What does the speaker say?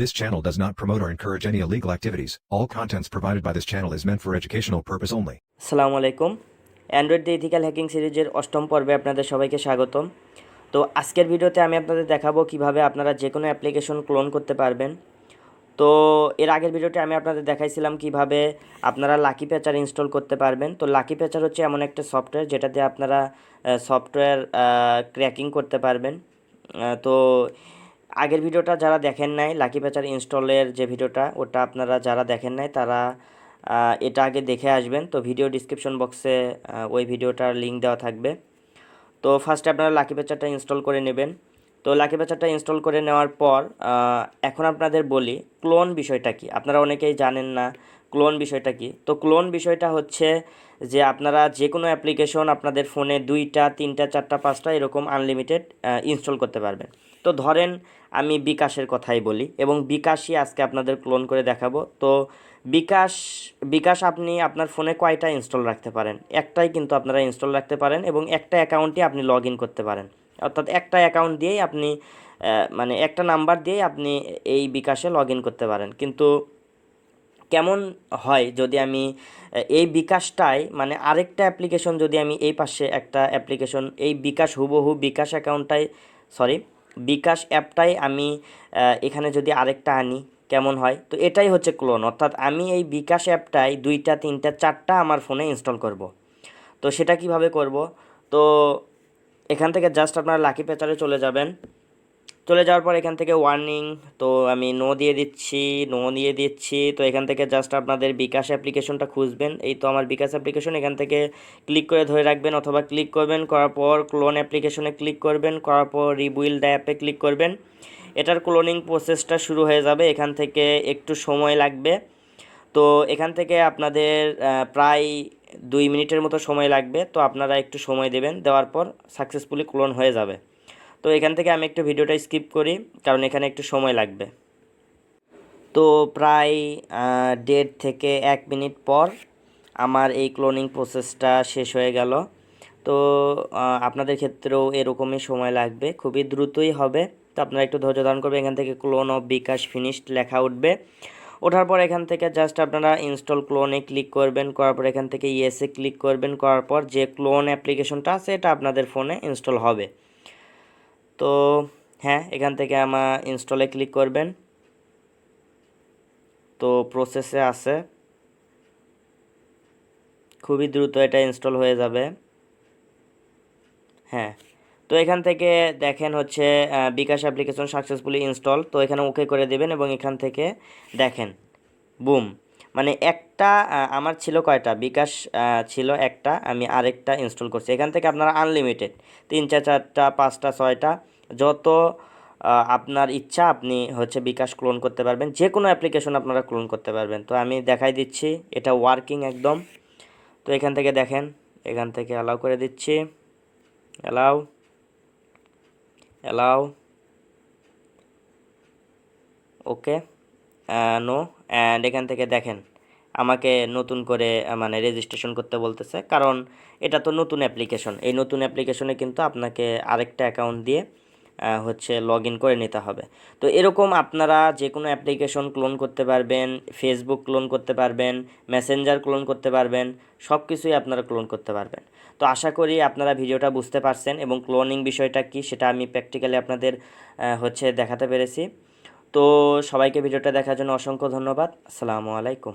This channel does not promote or encourage any illegal activities. All contents provided by this channel is meant for educational purpose only. আসসালামু আলাইকুম। Android the ethical hacking সিরিজের অষ্টম পর্বে আপনাদের সবাইকে স্বাগতম। তো আজকের ভিডিওতে আমি আপনাদের দেখাবো কিভাবে আপনারা যে কোনো অ্যাপ্লিকেশন ক্লোন করতে পারবেন। তো এর আগের ভিডিওতে আমি আপনাদের দেখাইছিলাম কিভাবে আপনারা লাকি প্যাচার ইনস্টল করতে পারবেন। তো লাকি প্যাচার হচ্ছে এমন একটা সফটওয়্যার যেটাতে আপনারা সফটওয়্যার ক্র্যাকিং করতে পারবেন। তো আগের ভিডিওটা যারা দেখেন নাই, লাকি প্যাচার ইনস্টলের যে ভিডিওটা, ওটা আপনারা যারা দেখেন নাই তারা এটা আগে দেখে আসবেন। তো ভিডিও ডিসক্রিপশন বক্সে ওই ভিডিওটার লিঙ্ক দেওয়া থাকবে। তো ফার্স্টে আপনারা লাকি প্যাচারটা ইনস্টল করে নেবেন। তো লাকি প্যাচারটা ইনস্টল করে নেওয়ার পর এখন আপনাদের বলি ক্লোন বিষয়টা কি। আপনারা অনেকেই জানেন না ক্লোন বিষয়টা কি। তো ক্লোন বিষয়টা হচ্ছে যে আপনারা যে কোনো অ্যাপ্লিকেশন আপনাদের ফোনে 2টা 3টা 4টা 5টা এরকম আনলিমিটেড ইনস্টল করতে পারবেন। তো ধরেন আমি বিকাশের কথাই বলি এবং বিকাশই আজকে আপনাদের ক্লোন করে দেখাবো। তো বিকাশ আপনি আপনার ফোনে কয়টা ইনস্টল রাখতে পারেন? একটাই কিন্তু আপনারা ইনস্টল রাখতে পারেন এবং একটা অ্যাকাউন্টে আপনি লগ ইন করতে পারেন। অর্থাৎ একটা অ্যাকাউন্ট দিয়েই আপনি মানে একটা নাম্বার দিয়েই আপনি এই বিকাশে লগ ইন করতে পারেন। কিন্তু কেমন হয় যদি আমি এই বিকাশটাই মানে আরেকটা অ্যাপ্লিকেশন যদি আমি এই পাশে একটা অ্যাপ্লিকেশন এই বিকাশ হুবহু বিকাশ অ্যাকাউন্টটাই বিকাশ অ্যাপটাই আমি এখানে যদি আরেকটা আনি কেমন হয়? তো এটাই হচ্ছে ক্লোন। অর্থাৎ আমি এই বিকাশ অ্যাপটাই 2টা 3টা 4টা আমার ফোনে ইনস্টল করব। তো সেটা কিভাবে করব? তো এখান থেকে জাস্ট আপনারা লাকি প্যাচারে চলে যাবেন। চলে যাওয়ার পর এখান থেকে ওয়ার্নিং, তো আমি নো দিয়ে দিচ্ছি। তো এখান থেকে জাস্ট আপনাদের বিকাশ অ্যাপ্লিকেশনটা খুঁজবেন। এই তো আমার বিকাশ অ্যাপ্লিকেশন, এখান থেকে ক্লিক করে ধরে রাখবেন অথবা ক্লিক করবেন, করার পর ক্লোন অ্যাপ্লিকেশনে ক্লিক করবেন, করার পর রিবিল্ড দ্য অ্যাপে ক্লিক করবেন। এটার ক্লোনিং প্রসেসটা শুরু হয়ে যাবে। এখান থেকে একটু সময় লাগবে। তো এখান থেকে আপনাদের প্রায় 2 মিনিটের মতো সময় লাগবে। তো আপনারা একটু সময় দেবেন, দেওয়ার পর সাকসেসফুলি ক্লোন হয়ে যাবে। তো এখান থেকে আমি একটু ভিডিওটা স্কিপ করি কারণ এখানে একটু সময় লাগবে। তো প্রায় 1.5 থেকে 1 মিনিট পর আমার এই ক্লোনিং প্রসেসটা শেষ হয়ে গেল। তো আপনাদের ক্ষেত্রেও এরকমই সময় লাগবে, খুবই দ্রুতই হবে। তো আপনারা একটু ধৈর্য ধারণ করবেন। এখান থেকে ক্লোন অফ বিকাশ ফিনিশড লেখা উঠবে। ওঠার পর এখান থেকে জাস্ট আপনারা ইনস্টল ক্লোনে ক্লিক করবেন, করার পর এখান থেকে ইয়েসে ক্লিক করবেন, করার পর যে ক্লোন অ্যাপ্লিকেশনটা আছে এটা আপনাদের ফোনে ইনস্টল হবে। তো হ্যাঁ, এখান থেকে আমার ইনস্টলে ক্লিক করবেন। তো প্রসেসে আছে, খুবই দ্রুত এটা ইনস্টল হয়ে যাবে। হ্যাঁ, তো এখান থেকে দেখেন হচ্ছে বিকাশ অ্যাপ্লিকেশন সাকসেসফুলি ইনস্টল। তো এখানে ওকে করে দেবেন এবং এখান থেকে দেখেন বুম, মানে একটা আমার ছিল কয়টা বিকাশ ছিল একটা, আমি আরেকটা ইনস্টল করছি। এখান থেকে আপনারা আনলিমিটেড 3টা 4টা 5টা 6টা যত আপনার ইচ্ছা আপনি হচ্ছে বিকাশ ক্লোন করতে পারবেন। যে কোনো অ্যাপ্লিকেশন আপনারা ক্লোন করতে পারবেন। তো আমি দেখাই দিচ্ছি এটা ওয়ার্কিং একদম। তো এখান থেকে দেখেন, এখান থেকে অ্যালাউ করে দিচ্ছি, allow allow okay no. And এখান থেকে দেখেন আমাকে নতুন করে মানে রেজিস্ট্রেশন করতে বলতেছে, কারণ এটা তো নতুন অ্যাপ্লিকেশন। এই নতুন অ্যাপ্লিকেশনে কিন্তু আপনাকে আরেকটা অ্যাকাউন্ট দিয়ে হচ্ছে লগ ইন করে নিতে হবে। তো এরকম আপনারা যে কোনো অ্যাপ্লিকেশন ক্লোন করতে পারবেন, ফেসবুক ক্লোন করতে পারবেন, মেসেঞ্জার ক্লোন করতে পারবেন, সব কিছুই আপনারা ক্লোন করতে পারবেন। তো আশা করি আপনারা ভিডিওটা বুঝতে পারছেন এবং ক্লোনিং বিষয়টা কি সেটা আমি প্র্যাকটিক্যালি আপনাদের হচ্ছে দেখাতে পেরেছি। তো সবাইকে ভিডিওটা দেখার জন্য অসংখ্য ধন্যবাদ। আসসালামু আলাইকুম।